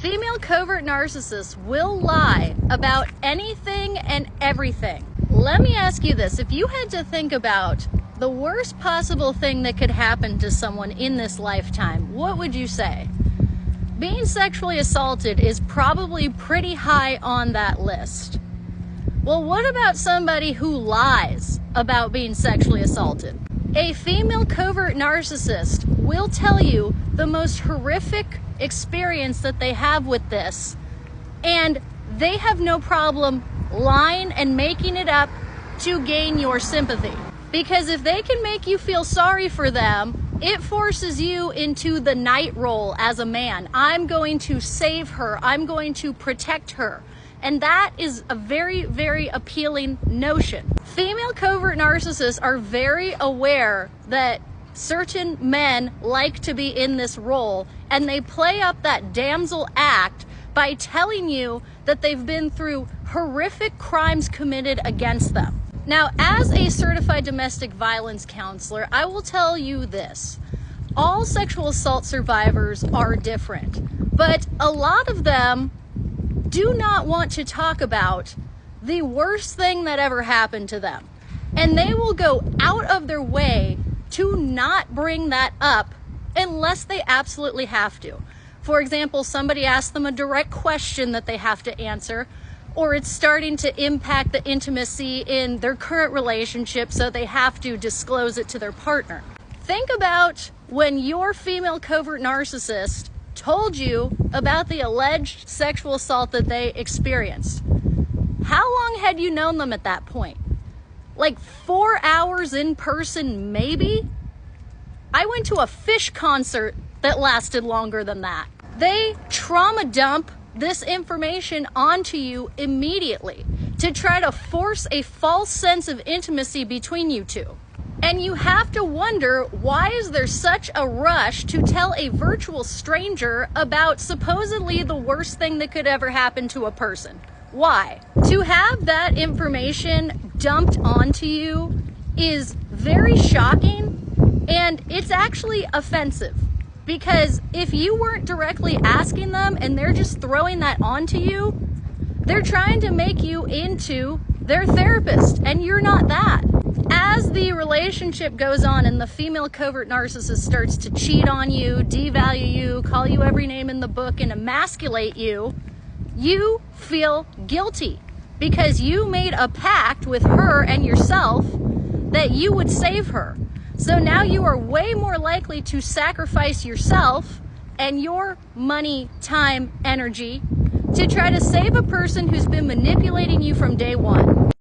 Female covert narcissists will lie about anything and everything. Let me ask you this. If you had to think about the worst possible thing that could happen to someone in this lifetime, what would you say? Being sexually assaulted is probably pretty high on that list. Well, what about somebody who lies about being sexually assaulted? A female covert narcissist will tell you the most horrific experience that they have with this, and they have no problem lying and making it up to gain your sympathy. Because if they can make you feel sorry for them, it forces you into the knight role as a man. I'm going to save her. I'm going to protect her. And that is a very, very appealing notion. Female covert narcissists are very aware that certain men like to be in this role, and they play up that damsel act by telling you that they've been through horrific crimes committed against them. Now, as a certified domestic violence counselor, I will tell you this. All sexual assault survivors are different, but a lot of them do not want to talk about the worst thing that ever happened to them. And they will go out of their way to not bring that up unless they absolutely have to. For example, somebody asks them a direct question that they have to answer, or it's starting to impact the intimacy in their current relationship, so they have to disclose it to their partner. Think about when your female covert narcissist told you about the alleged sexual assault that they experienced. How long had you known them at that point? Like 4 hours in person, maybe? I went to a Fish concert that lasted longer than that. They trauma dump this information onto you immediately to try to force a false sense of intimacy between you two. And you have to wonder, why is there such a rush to tell a virtual stranger about supposedly the worst thing that could ever happen to a person? Why? To have that information dumped onto you is very shocking, and it's actually offensive. Because if you weren't directly asking them and they're just throwing that onto you, they're trying to make you into their therapist, and you're not that. As the relationship goes on and the female covert narcissist starts to cheat on you, devalue you, call you every name in the book, and emasculate you, you feel guilty because you made a pact with her and yourself that you would save her. So now you are way more likely to sacrifice yourself and your money, time, energy to try to save a person who's been manipulating you from day one.